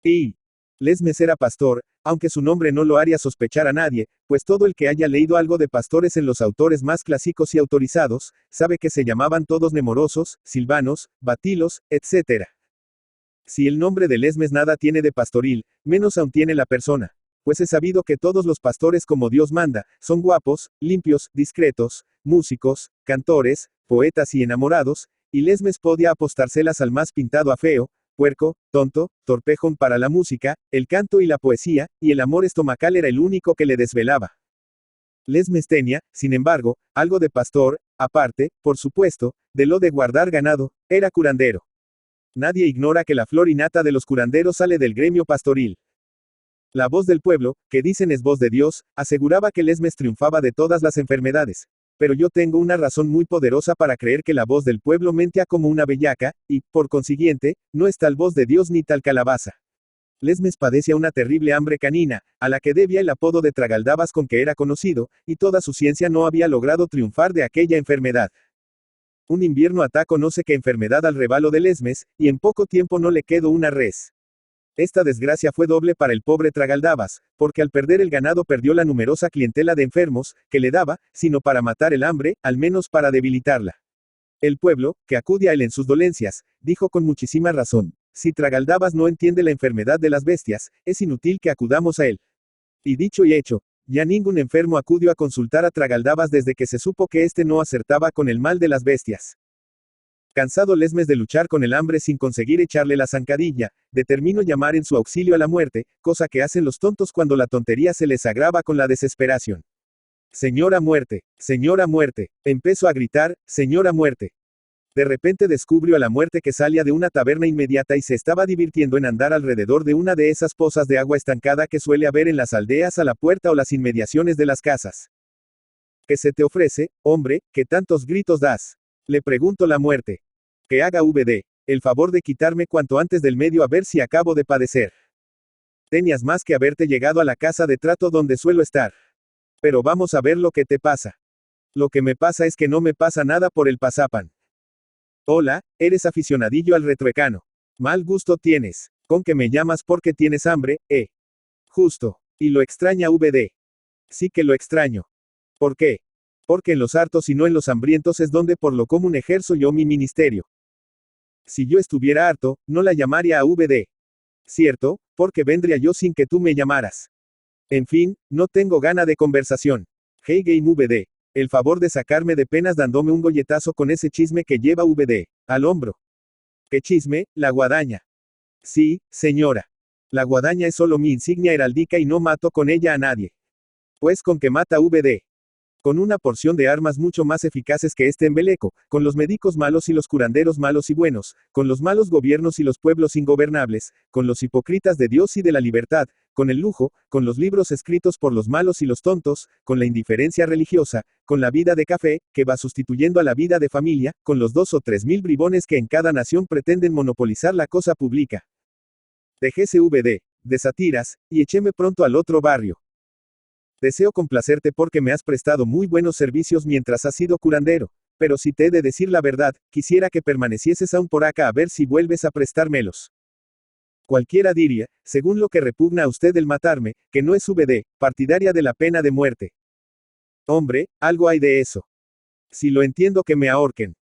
Y Lesmes era pastor, aunque su nombre no lo haría sospechar a nadie, pues todo el que haya leído algo de pastores en los autores más clásicos y autorizados, sabe que se llamaban todos Nemorosos, Silvanos, Batilos, etc. Si el nombre de Lesmes nada tiene de pastoril, menos aún tiene la persona. Pues es sabido que todos los pastores como Dios manda, son guapos, limpios, discretos, músicos, cantores, poetas y enamorados, y Lesmes podía apostárselas al más pintado a feo, puerco, tonto, torpejón para la música, el canto y la poesía, y el amor estomacal era el único que le desvelaba. Lesmes tenía, sin embargo, algo de pastor, aparte, por supuesto, de lo de guardar ganado, era curandero. Nadie ignora que la flor innata de los curanderos sale del gremio pastoril. La voz del pueblo, que dicen es voz de Dios, aseguraba que Lesmes triunfaba de todas las enfermedades. Pero yo tengo una razón muy poderosa para creer que la voz del pueblo mentea como una bellaca, y, por consiguiente, no es tal voz de Dios ni tal calabaza. Lesmes padecía una terrible hambre canina, a la que debía el apodo de tragaldabas con que era conocido, y toda su ciencia no había logrado triunfar de aquella enfermedad. Un invierno atacó no sé qué enfermedad al rebalo de Lesmes, y en poco tiempo no le quedó una res. Esta desgracia fue doble para el pobre Tragaldabas, porque al perder el ganado perdió la numerosa clientela de enfermos, que le daba, sino para matar el hambre, al menos para debilitarla. El pueblo, que acude a él en sus dolencias, dijo con muchísima razón, si Tragaldabas no entiende la enfermedad de las bestias, es inútil que acudamos a él. Y dicho y hecho, ya ningún enfermo acudió a consultar a Tragaldabas desde que se supo que éste no acertaba con el mal de las bestias. Cansado Lesmes de luchar con el hambre sin conseguir echarle la zancadilla, determinó llamar en su auxilio a la muerte, cosa que hacen los tontos cuando la tontería se les agrava con la desesperación. Señora muerte, empezó a gritar, señora muerte. De repente descubrió a la muerte que salía de una taberna inmediata y se estaba divirtiendo en andar alrededor de una de esas pozas de agua estancada que suele haber en las aldeas a la puerta o las inmediaciones de las casas. ¿Qué se te ofrece, hombre, que tantos gritos das? Le preguntó la muerte. Que haga VD, el favor de quitarme cuanto antes del medio a ver si acabo de padecer. Tenías más que haberte llegado a la casa de trato donde suelo estar. Pero vamos a ver lo que te pasa. Lo que me pasa es que no me pasa nada por el pasapan. Hola, eres aficionadillo al retruécano. Mal gusto tienes. Con que me llamas porque tienes hambre, Justo. Y lo extraña VD. Sí que lo extraño. ¿Por qué? Porque en los hartos y no en los hambrientos es donde por lo común ejerzo yo mi ministerio. Si yo estuviera harto, no la llamaría a VD. Cierto, porque vendría yo sin que tú me llamaras. En fin, no tengo gana de conversación. Hey Game VD. El favor de sacarme de penas dándome un golletazo con ese chisme que lleva VD, al hombro. ¿Qué chisme? La guadaña. Sí, señora. La guadaña es solo mi insignia heráldica y no mato con ella a nadie. Pues con que mata VD. Con una porción de armas mucho más eficaces que este embeleco, con los médicos malos y los curanderos malos y buenos, con los malos gobiernos y los pueblos ingobernables, con los hipócritas de Dios y de la libertad, con el lujo, con los libros escritos por los malos y los tontos, con la indiferencia religiosa, con la vida de café, que va sustituyendo a la vida de familia, con los 2 o 3 mil bribones que en cada nación pretenden monopolizar la cosa pública. Dejése de sátiras, y echéme pronto al otro barrio. Deseo complacerte porque me has prestado muy buenos servicios mientras has sido curandero, pero si te he de decir la verdad, quisiera que permanecieses aún por acá a ver si vuelves a prestármelos. Cualquiera diría, según lo que repugna a usted el matarme, que no es VD, partidaria de la pena de muerte. Hombre, algo hay de eso. Si lo entiendo que me ahorquen.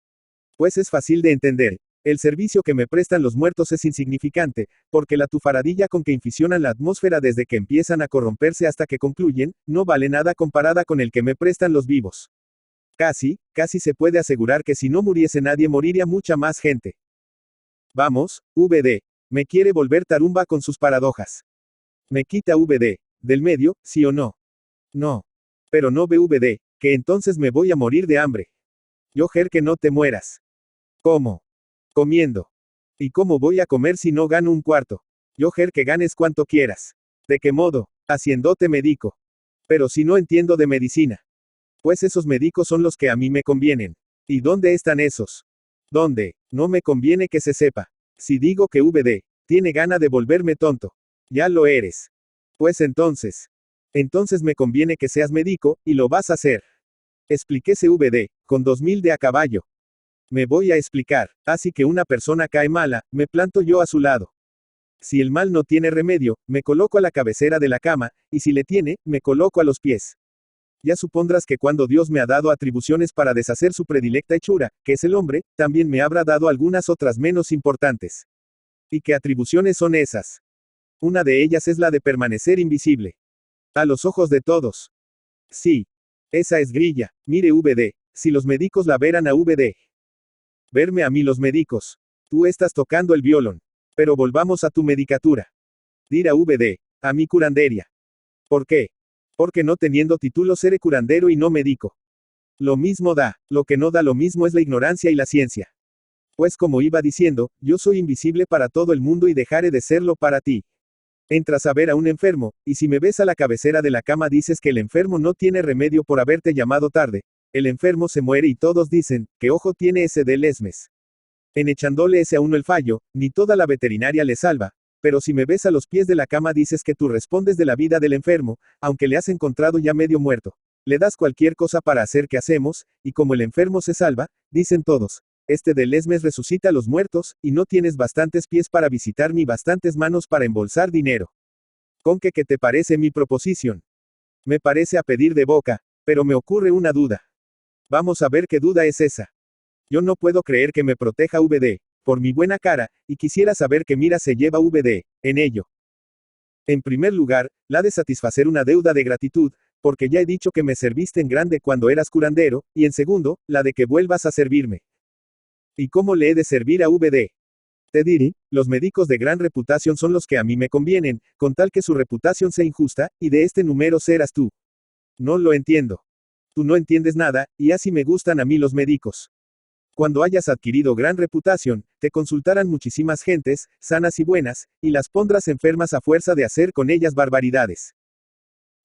Pues es fácil de entender. El servicio que me prestan los muertos es insignificante, porque la tufaradilla con que inficionan la atmósfera desde que empiezan a corromperse hasta que concluyen, no vale nada comparada con el que me prestan los vivos. Casi se puede asegurar que si no muriese nadie moriría mucha más gente. Vamos, VD. Me quiere volver tarumba con sus paradojas. Me quita VD. Del medio, sí o no. No. Pero no ve VD, que entonces me voy a morir de hambre. Yo que no te mueras. ¿Cómo? Comiendo. ¿Y cómo voy a comer si no gano un cuarto? Yo que ganes cuanto quieras. ¿De qué modo? Haciéndote médico. Pero si no entiendo de medicina. Pues esos médicos son los que a mí me convienen. ¿Y dónde están esos? ¿Dónde? No me conviene que se sepa. Si digo que VD tiene gana de volverme tonto. Ya lo eres. Pues entonces me conviene que seas médico, y lo vas a hacer. Expliquése VD, con 2000 de a caballo. Me voy a explicar, así que una persona cae mala, me planto yo a su lado. Si el mal no tiene remedio, me coloco a la cabecera de la cama, y si le tiene, me coloco a los pies. Ya supondrás que cuando Dios me ha dado atribuciones para deshacer su predilecta hechura, que es el hombre, también me habrá dado algunas otras menos importantes. ¿Y qué atribuciones son esas? Una de ellas es la de permanecer invisible. A los ojos de todos. Sí. Esa es grilla. Mire VD. Si los médicos la veran a VD. Verme a mí los médicos. Tú estás tocando el violón. Pero volvamos a tu medicatura. Dir a VD. A mi curanderia. ¿Por qué? Porque no teniendo título seré curandero y no médico. Lo mismo da. Lo que no da lo mismo es la ignorancia y la ciencia. Pues como iba diciendo, yo soy invisible para todo el mundo y dejaré de serlo para ti. Entras a ver a un enfermo, y si me ves a la cabecera de la cama dices que el enfermo no tiene remedio por haberte llamado tarde. El enfermo se muere y todos dicen, ¿qué ojo tiene ese de Lesmes? En echándole ese a uno el fallo, ni toda la veterinaria le salva. Pero si me ves a los pies de la cama dices que tú respondes de la vida del enfermo, aunque le has encontrado ya medio muerto. Le das cualquier cosa para hacer que hacemos, y como el enfermo se salva, dicen todos. Este de Lesmes resucita a los muertos, y no tienes bastantes pies para visitar ni bastantes manos para embolsar dinero. ¿Con qué te parece mi proposición? Me parece a pedir de boca, pero me ocurre una duda. Vamos a ver qué duda es esa. Yo no puedo creer que me proteja VD, por mi buena cara, y quisiera saber qué mira se lleva VD, en ello. En primer lugar, la de satisfacer una deuda de gratitud, porque ya he dicho que me serviste en grande cuando eras curandero, y en segundo, la de que vuelvas a servirme. ¿Y cómo le he de servir a VD? Te diré, los médicos de gran reputación son los que a mí me convienen, con tal que su reputación sea injusta, y de este número serás tú. No lo entiendo. Tú no entiendes nada, y así me gustan a mí los médicos. Cuando hayas adquirido gran reputación, te consultarán muchísimas gentes, sanas y buenas, y las pondrás enfermas a fuerza de hacer con ellas barbaridades.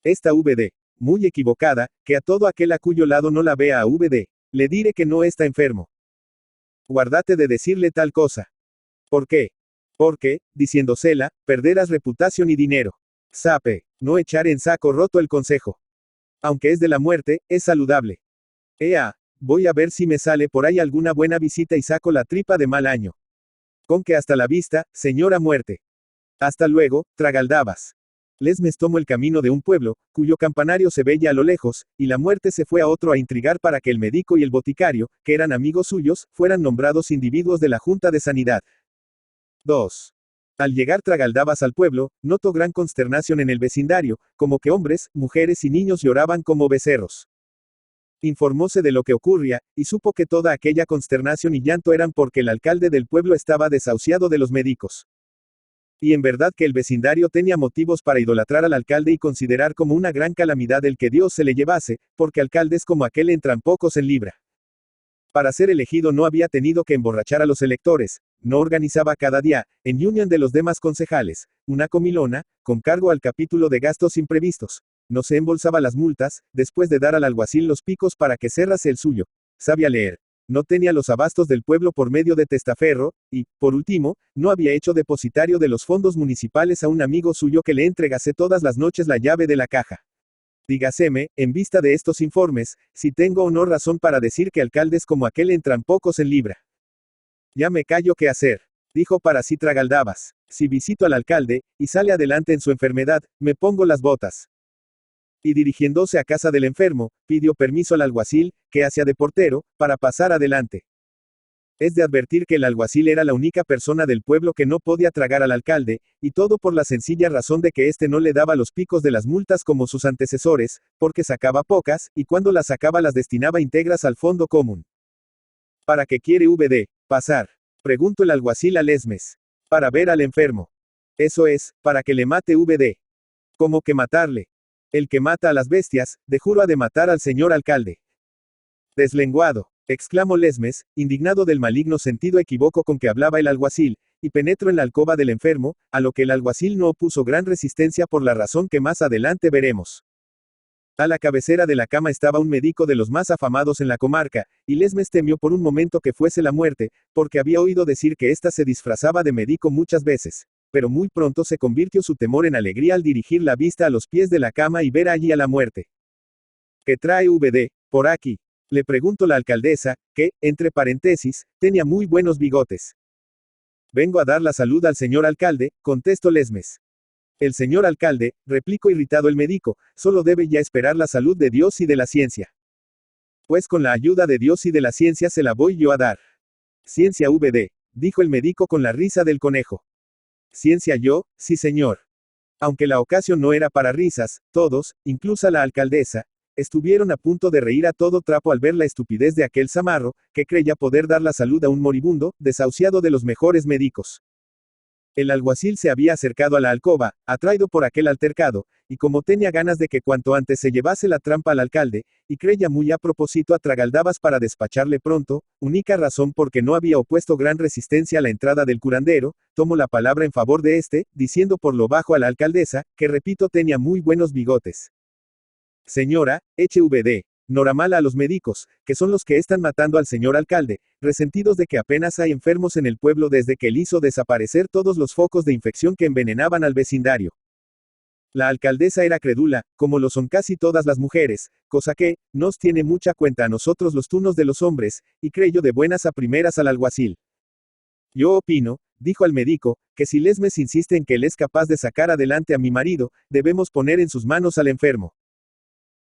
Esta VD, muy equivocada, que a todo aquel a cuyo lado no la vea a VD, le diré que no está enfermo. Guárdate de decirle tal cosa. ¿Por qué? Porque, diciéndosela, perderás reputación y dinero. Sape, no echar en saco roto el consejo. Aunque es de la muerte, es saludable. Ea, voy a ver si me sale por ahí alguna buena visita y saco la tripa de mal año. Con que hasta la vista, señora muerte. Hasta luego, Tragaldabas. Lesmes tomó el camino de un pueblo, cuyo campanario se veía a lo lejos, y la muerte se fue a otro a intrigar para que el médico y el boticario, que eran amigos suyos, fueran nombrados individuos de la Junta de Sanidad. 2. Al llegar Tragaldabas al pueblo, notó gran consternación en el vecindario, como que hombres, mujeres y niños lloraban como becerros. Informóse de lo que ocurría, y supo que toda aquella consternación y llanto eran porque el alcalde del pueblo estaba desahuciado de los médicos. Y en verdad que el vecindario tenía motivos para idolatrar al alcalde y considerar como una gran calamidad el que Dios se le llevase, porque alcaldes como aquel entran pocos en libra. Para ser elegido no había tenido que emborrachar a los electores, no organizaba cada día, en unión de los demás concejales, una comilona, con cargo al capítulo de gastos imprevistos. No se embolsaba las multas, después de dar al alguacil los picos para que cerrase el suyo. Sabía leer. No tenía los abastos del pueblo por medio de testaferro, y, por último, no había hecho depositario de los fondos municipales a un amigo suyo que le entregase todas las noches la llave de la caja. Dígaseme, en vista de estos informes, si tengo o no razón para decir que alcaldes como aquel entran pocos en libra. Ya me callo qué hacer, dijo para sí Tragaldabas. Si visito al alcalde, y sale adelante en su enfermedad, me pongo las botas. Y dirigiéndose a casa del enfermo, pidió permiso al alguacil, que hacía de portero, para pasar adelante. Es de advertir que el alguacil era la única persona del pueblo que no podía tragar al alcalde, y todo por la sencilla razón de que éste no le daba los picos de las multas como sus antecesores, porque sacaba pocas, y cuando las sacaba las destinaba íntegras al fondo común. ¿Para qué quiere VD pasar? Preguntó el alguacil a Lesmes. Para ver al enfermo. Eso es, para que le mate VD. ¿Cómo que matarle? El que mata a las bestias, de juro ha de matar al señor alcalde. Deslenguado, exclamó Lesmes, indignado del maligno sentido equívoco con que hablaba el alguacil, y penetró en la alcoba del enfermo, a lo que el alguacil no opuso gran resistencia por la razón que más adelante veremos. A la cabecera de la cama estaba un médico de los más afamados en la comarca, y Lesmes temió por un momento que fuese la muerte, porque había oído decir que ésta se disfrazaba de médico muchas veces. Pero muy pronto se convirtió su temor en alegría al dirigir la vista a los pies de la cama y ver allí a la muerte. ¿Qué trae VD por aquí? Le preguntó la alcaldesa, que, entre paréntesis, tenía muy buenos bigotes. Vengo a dar la salud al señor alcalde, contestó Lesmes. El señor alcalde, replicó irritado el médico, solo debe ya esperar la salud de Dios y de la ciencia. Pues con la ayuda de Dios y de la ciencia se la voy yo a dar. Ciencia VD, dijo el médico con la risa del conejo. Ciencia yo, sí señor. Aunque la ocasión no era para risas, todos, inclusa la alcaldesa, estuvieron a punto de reír a todo trapo al ver la estupidez de aquel zamarro, que creía poder dar la salud a un moribundo, desahuciado de los mejores médicos. El alguacil se había acercado a la alcoba, atraído por aquel altercado, y como tenía ganas de que cuanto antes se llevase la trampa al alcalde, y creía muy a propósito a Tragaldabas para despacharle pronto, única razón porque no había opuesto gran resistencia a la entrada del curandero, tomó la palabra en favor de este, diciendo por lo bajo a la alcaldesa, que repito tenía muy buenos bigotes. Señora, HVD. Noramala a los médicos, que son los que están matando al señor alcalde, resentidos de que apenas hay enfermos en el pueblo desde que él hizo desaparecer todos los focos de infección que envenenaban al vecindario. La alcaldesa era crédula, como lo son casi todas las mujeres, cosa que, nos tiene mucha cuenta a nosotros los tunos de los hombres, y creyó de buenas a primeras al alguacil. Yo opino, dijo al médico, que si Lesmes insiste en que él es capaz de sacar adelante a mi marido, debemos poner en sus manos al enfermo.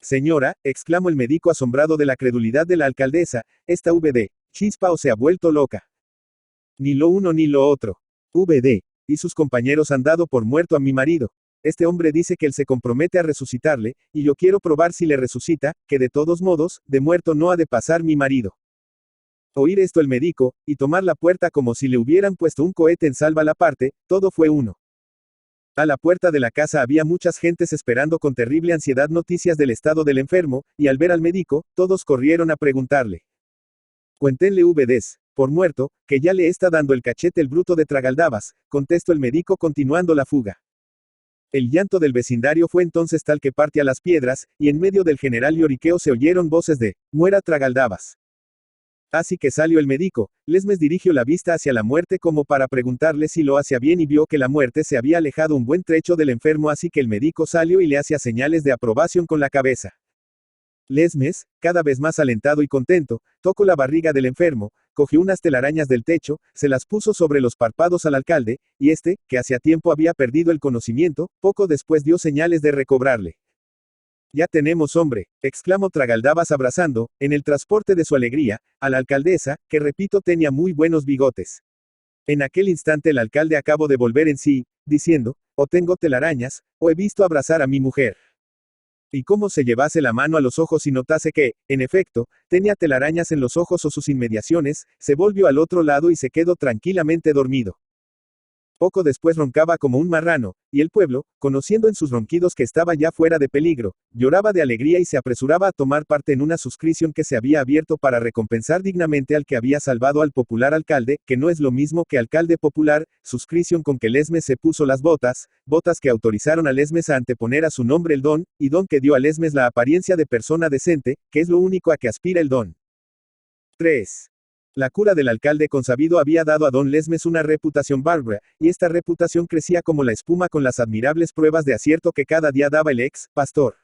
Señora, exclamó el médico asombrado de la credulidad de la alcaldesa, esta VD, chispa o se ha vuelto loca. Ni lo uno ni lo otro. VD, y sus compañeros han dado por muerto a mi marido. Este hombre dice que él se compromete a resucitarle, y yo quiero probar si le resucita, que de todos modos, de muerto no ha de pasar mi marido. Oír esto el médico, y tomar la puerta como si le hubieran puesto un cohete en salva la parte, todo fue uno. A la puerta de la casa había muchas gentes esperando con terrible ansiedad noticias del estado del enfermo, y al ver al médico, todos corrieron a preguntarle. Cuéntenle VDs, por muerto, que ya le está dando el cachete el bruto de Tragaldabas, contestó el médico continuando la fuga. El llanto del vecindario fue entonces tal que partía las piedras, y en medio del general lloriqueo se oyeron voces de, muera Tragaldabas. Así que salió el médico, Lesmes dirigió la vista hacia la muerte como para preguntarle si lo hacía bien y vio que la muerte se había alejado un buen trecho del enfermo así que el médico salió y le hacía señales de aprobación con la cabeza. Lesmes, cada vez más alentado y contento, tocó la barriga del enfermo, cogió unas telarañas del techo, se las puso sobre los párpados al alcalde, y este, que hacía tiempo había perdido el conocimiento, poco después dio señales de recobrarle. Ya tenemos hombre, exclamó Tragaldabas abrazando, en el transporte de su alegría, a la alcaldesa, que repito tenía muy buenos bigotes. En aquel instante el alcalde acabó de volver en sí, diciendo, o tengo telarañas, o he visto abrazar a mi mujer. Y como se llevase la mano a los ojos y notase que, en efecto, tenía telarañas en los ojos o sus inmediaciones, se volvió al otro lado y se quedó tranquilamente dormido. Poco después roncaba como un marrano, y el pueblo, conociendo en sus ronquidos que estaba ya fuera de peligro, lloraba de alegría y se apresuraba a tomar parte en una suscripción que se había abierto para recompensar dignamente al que había salvado al popular alcalde, que no es lo mismo que alcalde popular, suscripción con que Lesmes se puso las botas que autorizaron a Lesmes a anteponer a su nombre el don, y don que dio a Lesmes la apariencia de persona decente, que es lo único a que aspira el don. 3. La cura del alcalde consabido había dado a don Lesmes una reputación bárbara, y esta reputación crecía como la espuma con las admirables pruebas de acierto que cada día daba el pastor.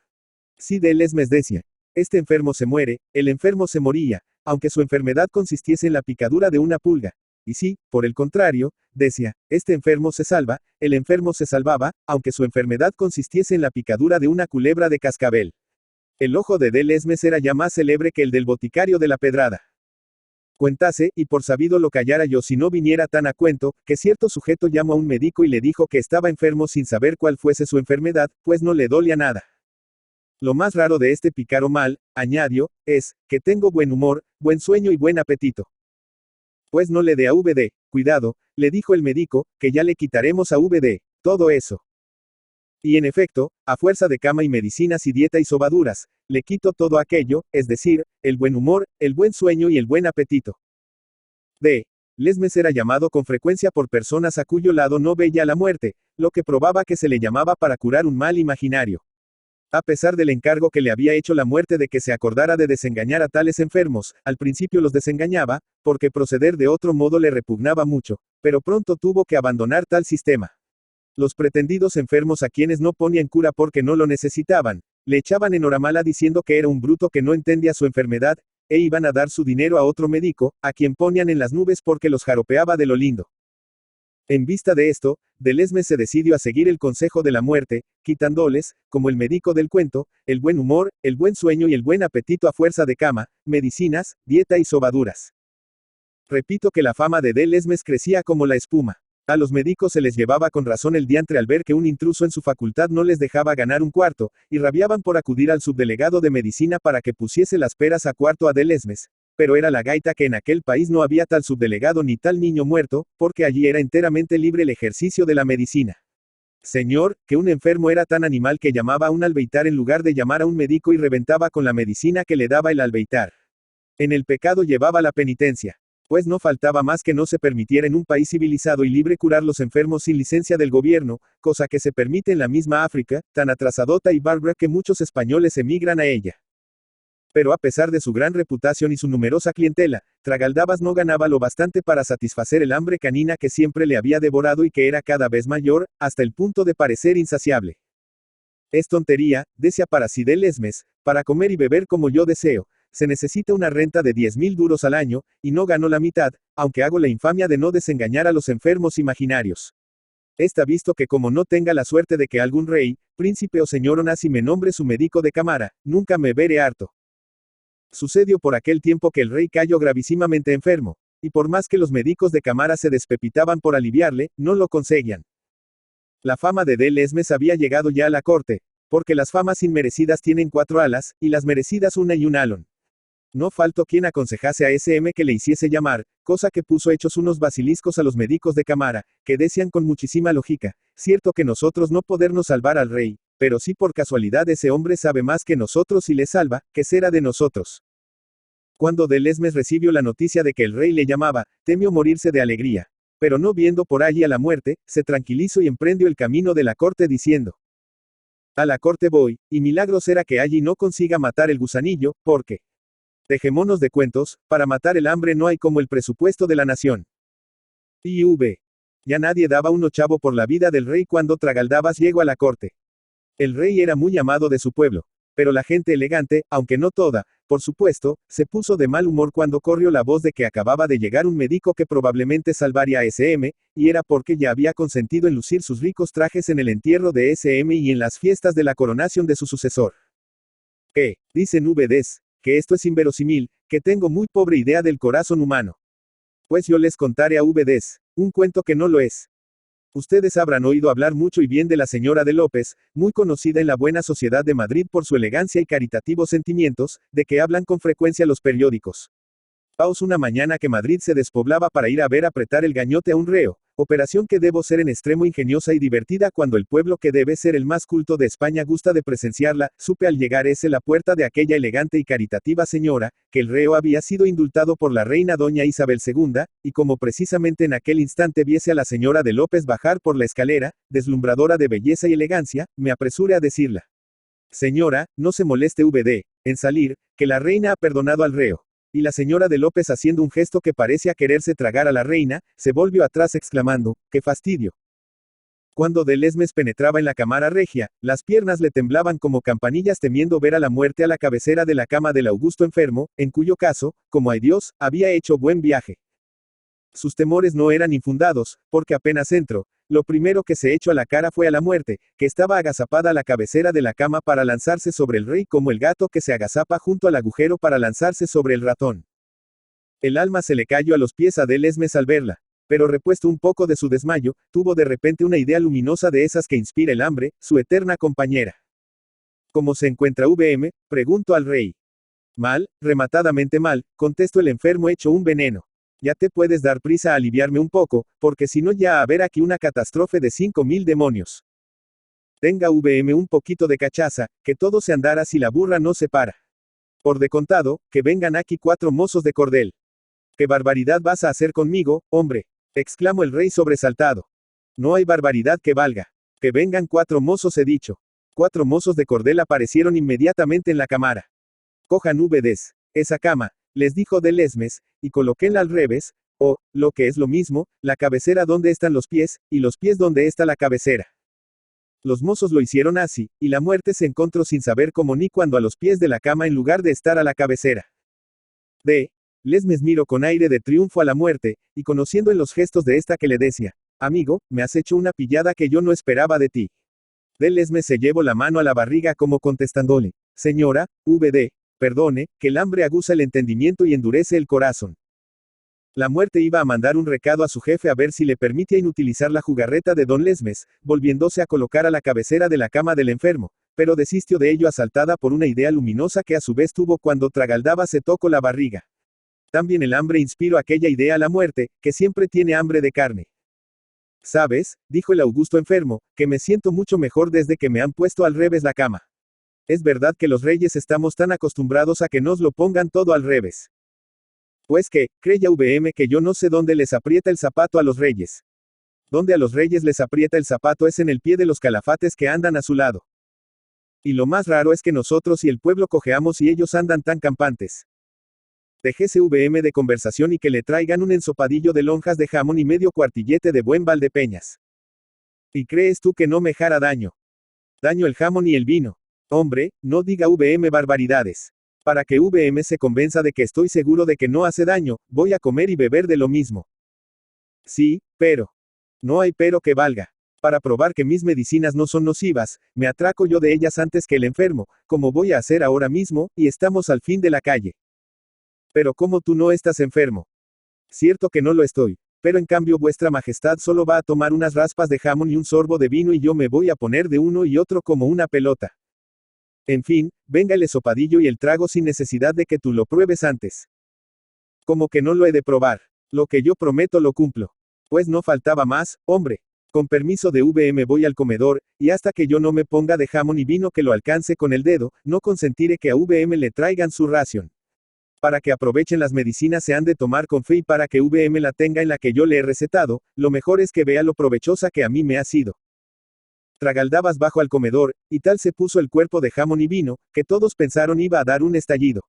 Si de Lesmes decía, este enfermo se muere, el enfermo se moría, aunque su enfermedad consistiese en la picadura de una pulga. Y si, por el contrario, decía, este enfermo se salva, el enfermo se salvaba, aunque su enfermedad consistiese en la picadura de una culebra de cascabel. El ojo de Lesmes era ya más célebre que el del boticario de la Pedrada. Cuentase, y por sabido lo callara yo si no viniera tan a cuento, que cierto sujeto llamó a un médico y le dijo que estaba enfermo sin saber cuál fuese su enfermedad, pues no le dolía nada. Lo más raro de este pícaro mal, añadió, es, que tengo buen humor, buen sueño y buen apetito. Pues no le dé a VD, cuidado, le dijo el médico, que ya le quitaremos a VD, todo eso. Y en efecto, a fuerza de cama y medicinas y dieta y sobaduras, le quito todo aquello, es decir, el buen humor, el buen sueño y el buen apetito. Lesmes era llamado con frecuencia por personas a cuyo lado no veía la muerte, lo que probaba que se le llamaba para curar un mal imaginario. A pesar del encargo que le había hecho la muerte de que se acordara de desengañar a tales enfermos, al principio los desengañaba, porque proceder de otro modo le repugnaba mucho, pero pronto tuvo que abandonar tal sistema. Los pretendidos enfermos a quienes no ponían cura porque no lo necesitaban, le echaban enhoramala diciendo que era un bruto que no entendía su enfermedad, e iban a dar su dinero a otro médico, a quien ponían en las nubes porque los jaropeaba de lo lindo. En vista de esto, Delesmes se decidió a seguir el consejo de la muerte, quitándoles, como el médico del cuento, el buen humor, el buen sueño y el buen apetito a fuerza de cama, medicinas, dieta y sobaduras. Repito que la fama de Delesmes crecía como la espuma. A los médicos se les llevaba con razón el diantre al ver que un intruso en su facultad no les dejaba ganar un cuarto, y rabiaban por acudir al subdelegado de medicina para que pusiese las peras a cuarto a Delesmes. Pero era la gaita que en aquel país no había tal subdelegado ni tal niño muerto, porque allí era enteramente libre el ejercicio de la medicina. Señor, que un enfermo era tan animal que llamaba a un albeitar en lugar de llamar a un médico y reventaba con la medicina que le daba el albeitar. En el pecado llevaba la penitencia. Pues no faltaba más que no se permitiera en un país civilizado y libre curar los enfermos sin licencia del gobierno, cosa que se permite en la misma África, tan atrasadota y bárbara que muchos españoles emigran a ella. Pero a pesar de su gran reputación y su numerosa clientela, Tragaldabas no ganaba lo bastante para satisfacer el hambre canina que siempre le había devorado y que era cada vez mayor, hasta el punto de parecer insaciable. Es tontería, decía para sí Delesmes, para comer y beber como yo deseo, se necesita una renta de 10.000 duros al año, y no gano la mitad, aunque hago la infamia de no desengañar a los enfermos imaginarios. Está visto que como no tenga la suerte de que algún rey, príncipe o señor nazi me nombre su médico de cámara, nunca me veré harto. Sucedió por aquel tiempo que el rey cayó gravísimamente enfermo, y por más que los médicos de cámara se despepitaban por aliviarle, no lo conseguían. La fama de Delesmes había llegado ya a la corte, porque las famas inmerecidas tienen 4 alas, y las merecidas una y un alón. No faltó quien aconsejase a SM que le hiciese llamar, cosa que puso hechos unos basiliscos a los médicos de cámara, que decían con muchísima lógica, cierto que nosotros no podernos salvar al rey, pero si por casualidad ese hombre sabe más que nosotros y le salva, ¿qué será de nosotros? Cuando Delesmes recibió la noticia de que el rey le llamaba, temió morirse de alegría. Pero no viendo por allí a la muerte, se tranquilizó y emprendió el camino de la corte diciendo: a la corte voy, y milagro será que allí no consiga matar el gusanillo, porque dejémonos de cuentos, para matar el hambre no hay como el presupuesto de la nación. IV. Ya nadie daba un ochavo por la vida del rey cuando Tragaldabas llegó a la corte. El rey era muy amado de su pueblo. Pero la gente elegante, aunque no toda, por supuesto, se puso de mal humor cuando corrió la voz de que acababa de llegar un médico que probablemente salvaría a SM, y era porque ya había consentido en lucir sus ricos trajes en el entierro de SM y en las fiestas de la coronación de su sucesor. Dicen VDs, que esto es inverosímil, que tengo muy pobre idea del corazón humano. Pues yo les contaré a VDs, un cuento que no lo es. Ustedes habrán oído hablar mucho y bien de la señora de López, muy conocida en la buena sociedad de Madrid por su elegancia y caritativos sentimientos, de que hablan con frecuencia los periódicos. Paus una mañana que Madrid se despoblaba para ir a ver apretar el gañote a un reo, operación que debo ser en extremo ingeniosa y divertida cuando el pueblo que debe ser el más culto de España gusta de presenciarla, supe al llegar la puerta de aquella elegante y caritativa señora, que el reo había sido indultado por la reina doña Isabel II, y como precisamente en aquel instante viese a la señora de López bajar por la escalera, deslumbradora de belleza y elegancia, me apresuré a decirla: señora, no se moleste VD, en salir, que la reina ha perdonado al reo. Y la señora de López, haciendo un gesto que parecía quererse tragar a la reina, se volvió atrás exclamando: ¡qué fastidio! Cuando Delesmes penetraba en la cámara regia, las piernas le temblaban como campanillas temiendo ver a la muerte a la cabecera de la cama del augusto enfermo, en cuyo caso, como ay Dios, había hecho buen viaje. Sus temores no eran infundados, porque apenas entró, lo primero que se echó a la cara fue a la muerte, que estaba agazapada a la cabecera de la cama para lanzarse sobre el rey como el gato que se agazapa junto al agujero para lanzarse sobre el ratón. El alma se le cayó a los pies a Delesmes al verla, pero repuesto un poco de su desmayo, tuvo de repente una idea luminosa de esas que inspira el hambre, su eterna compañera. ¿Cómo se encuentra VM?, preguntó al rey. Mal, rematadamente mal, contestó el enfermo hecho un veneno. Ya te puedes dar prisa a aliviarme un poco, porque si no ya a haber aquí una catástrofe de 5.000 demonios. Tenga VM un poquito de cachaza, que todo se andará si la burra no se para. Por de contado, que vengan aquí 4 mozos de cordel. ¿Qué barbaridad vas a hacer conmigo, hombre?, exclamó el rey sobresaltado. No hay barbaridad que valga. Que vengan 4 mozos he dicho. 4 mozos de cordel aparecieron inmediatamente en la cámara. Cojan VDs esa cama, les dijo Delesmes, y colóquenla al revés, o, lo que es lo mismo, la cabecera donde están los pies, y los pies donde está la cabecera. Los mozos lo hicieron así, y la muerte se encontró sin saber cómo ni cuándo a los pies de la cama en lugar de estar a la cabecera. Lesmes miró con aire de triunfo a la muerte, y conociendo en los gestos de esta que le decía: Amigo, me has hecho una pillada que yo no esperaba de ti. Delesme se llevó la mano a la barriga como contestándole. Señora, VD, perdone, que el hambre aguza el entendimiento y endurece el corazón. La muerte iba a mandar un recado a su jefe a ver si le permitía inutilizar la jugarreta de don Lesmes, volviéndose a colocar a la cabecera de la cama del enfermo, pero desistió de ello asaltada por una idea luminosa que a su vez tuvo cuando Tragaldaba se tocó la barriga. También el hambre inspiró aquella idea a la muerte, que siempre tiene hambre de carne. ¿Sabes? Dijo el augusto enfermo, que me siento mucho mejor desde que me han puesto al revés la cama. Es verdad que los reyes estamos tan acostumbrados a que nos lo pongan todo al revés. Pues que, cree VM que yo no sé dónde les aprieta el zapato a los reyes. Donde a los reyes les aprieta el zapato es en el pie de los calafates que andan a su lado. Y lo más raro es que nosotros y el pueblo cojeamos y ellos andan tan campantes. Déjese VM de conversación y que le traigan un ensopadillo de lonjas de jamón y medio cuartillete de buen Valdepeñas. ¿Y crees tú que no me hará daño? Daño el jamón y el vino. Hombre, no diga VM barbaridades. Para que VM se convenza de que estoy seguro de que no hace daño, voy a comer y beber de lo mismo. Sí, pero. No hay pero que valga. Para probar que mis medicinas no son nocivas, me atraco yo de ellas antes que el enfermo, como voy a hacer ahora mismo, y estamos al fin de la calle. Pero ¿cómo tú no estás enfermo? Cierto que no lo estoy. Pero en cambio vuestra majestad solo va a tomar unas raspas de jamón y un sorbo de vino y yo me voy a poner de uno y otro como una pelota. En fin, venga el sopadillo y el trago sin necesidad de que tú lo pruebes antes. Como que no lo he de probar. Lo que yo prometo lo cumplo. Pues no faltaba más, hombre. Con permiso de VM voy al comedor, y hasta que yo no me ponga de jamón y vino que lo alcance con el dedo, no consentiré que a VM le traigan su ración. Para que aprovechen las medicinas se han de tomar con fe y para que VM la tenga en la que yo le he recetado, lo mejor es que vea lo provechosa que a mí me ha sido. Tragaldabas bajo al comedor, y tal se puso el cuerpo de jamón y vino, que todos pensaron iba a dar un estallido.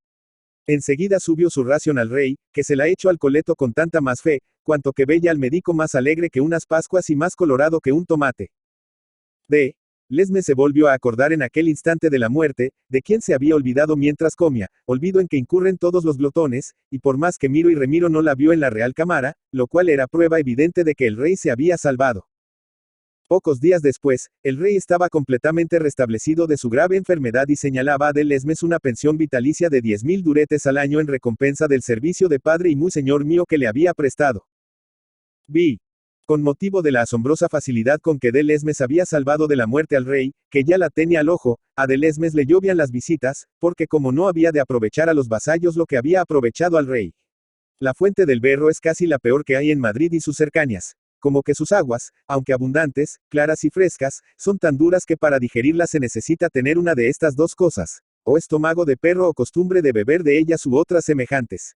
Enseguida subió su ración al rey, que se la echó al coleto con tanta más fe, cuanto que veía al médico más alegre que unas pascuas y más colorado que un tomate. Lesme se volvió a acordar en aquel instante de la muerte, de quien se había olvidado mientras comía, olvido en que incurren todos los glotones, y por más que miro y remiro no la vio en la real cámara, lo cual era prueba evidente de que el rey se había salvado. Pocos días después, el rey estaba completamente restablecido de su grave enfermedad y señalaba a Delesmes una pensión vitalicia de 10.000 duretes al año en recompensa del servicio de padre y muy señor mío que le había prestado. Con motivo de la asombrosa facilidad con que Delesmes había salvado de la muerte al rey, que ya la tenía al ojo, a Delesmes le llovían las visitas, porque como no había de aprovechar a los vasallos lo que había aprovechado al rey. La fuente del Berro es casi la peor que hay en Madrid y sus cercanías. Como que sus aguas, aunque abundantes, claras y frescas, son tan duras que para digerirlas se necesita tener una de estas dos cosas, o estómago de perro o costumbre de beber de ellas u otras semejantes.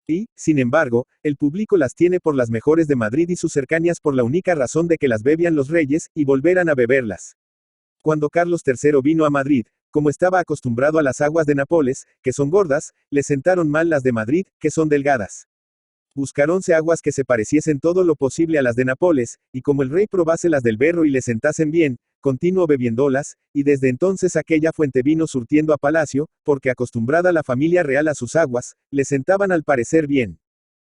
Y, sin embargo, el público las tiene por las mejores de Madrid y sus cercanías por la única razón de que las bebían los reyes, y volverán a beberlas. Cuando Carlos III vino a Madrid, como estaba acostumbrado a las aguas de Nápoles, que son gordas, le sentaron mal las de Madrid, que son delgadas. Buscaronse aguas que se pareciesen todo lo posible a las de Nápoles, y como el rey probase las del Berro y le sentasen bien, continuó bebiéndolas, y desde entonces aquella fuente vino surtiendo a palacio, porque acostumbrada la familia real a sus aguas, le sentaban al parecer bien.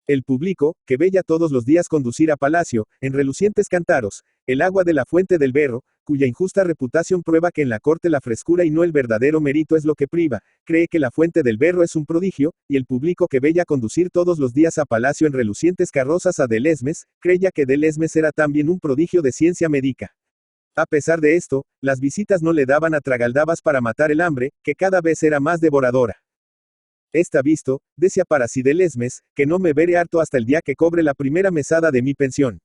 El público, que veía todos los días conducir a palacio, en relucientes cántaros, el agua de la fuente del Berro, cuya injusta reputación prueba que en la corte la frescura y no el verdadero mérito es lo que priva, cree que la fuente del Berro es un prodigio, y el público que veía conducir todos los días a palacio en relucientes carrozas a Delesmes, creía que Delesmes era también un prodigio de ciencia médica. A pesar de esto, las visitas no le daban a Tragaldabas para matar el hambre, que cada vez era más devoradora. Está visto, decía para sí Delesmes, que no me veré harto hasta el día que cobre la primera mesada de mi pensión.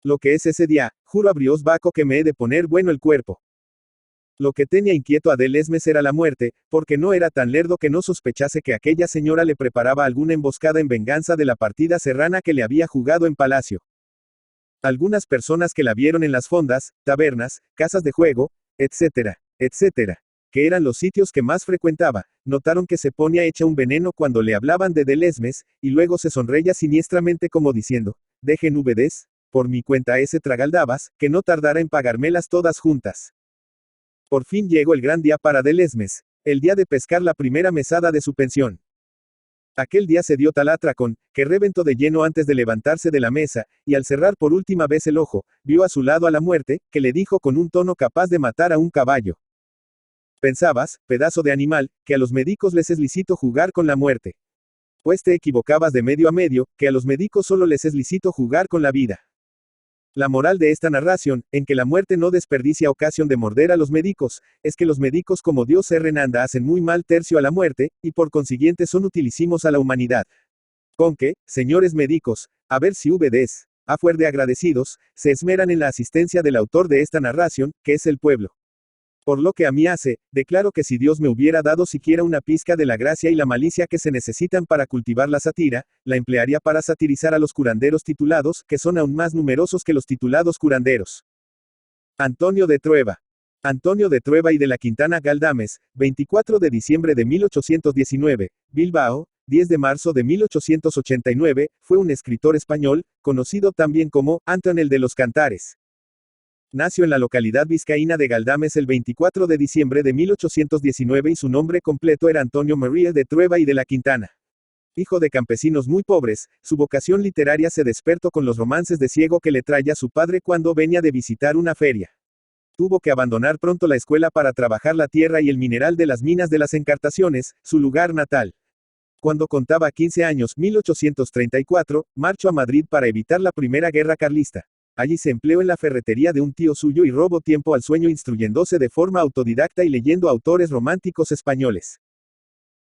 Lo que es ese día, juro a Brios Baco que me he de poner bueno el cuerpo. Lo que tenía inquieto a Delesmes era la muerte, porque no era tan lerdo que no sospechase que aquella señora le preparaba alguna emboscada en venganza de la partida serrana que le había jugado en palacio. Algunas personas que la vieron en las fondas, tabernas, casas de juego, etcétera, que eran los sitios que más frecuentaba, notaron que se ponía hecha un veneno cuando le hablaban de Delesmes, y luego se sonreía siniestramente como diciendo, dejen VDs, por mi cuenta ese Tragaldabas, que no tardará en pagármelas todas juntas. Por fin llegó el gran día para Delesmes, el día de pescar la primera mesada de su pensión. Aquel día se dio tal atracón, que reventó de lleno antes de levantarse de la mesa, y al cerrar por última vez el ojo, vio a su lado a la muerte, que le dijo con un tono capaz de matar a un caballo. Pensabas, pedazo de animal, que a los médicos les es lícito jugar con la muerte. Pues te equivocabas de medio a medio, que a los médicos solo les es lícito jugar con la vida. La moral de esta narración, en que la muerte no desperdicia ocasión de morder a los médicos, es que los médicos como Dios Renanda hacen muy mal tercio a la muerte, y por consiguiente son utilísimos a la humanidad. Con que, señores médicos, a ver si ustedes, a fuer de agradecidos, se esmeran en la asistencia del autor de esta narración, que es el pueblo. Por lo que a mí hace, declaro que si Dios me hubiera dado siquiera una pizca de la gracia y la malicia que se necesitan para cultivar la sátira, la emplearía para satirizar a los curanderos titulados, que son aún más numerosos que los titulados curanderos. Antonio de Trueba. Antonio de Trueba y de la Quintana Galdames, 24 de diciembre de 1819, Bilbao, 10 de marzo de 1889, fue un escritor español, conocido también como Antonio de los Cantares. Nació en la localidad vizcaína de Galdames el 24 de diciembre de 1819 y su nombre completo era Antonio María de Trueba y de la Quintana. Hijo de campesinos muy pobres, su vocación literaria se despertó con los romances de ciego que le traía su padre cuando venía de visitar una feria. Tuvo que abandonar pronto la escuela para trabajar la tierra y el mineral de las minas de las Encartaciones, su lugar natal. Cuando contaba 15 años, 1834, marchó a Madrid para evitar la Primera Guerra Carlista. Allí se empleó en la ferretería de un tío suyo y robó tiempo al sueño instruyéndose de forma autodidacta y leyendo autores románticos españoles.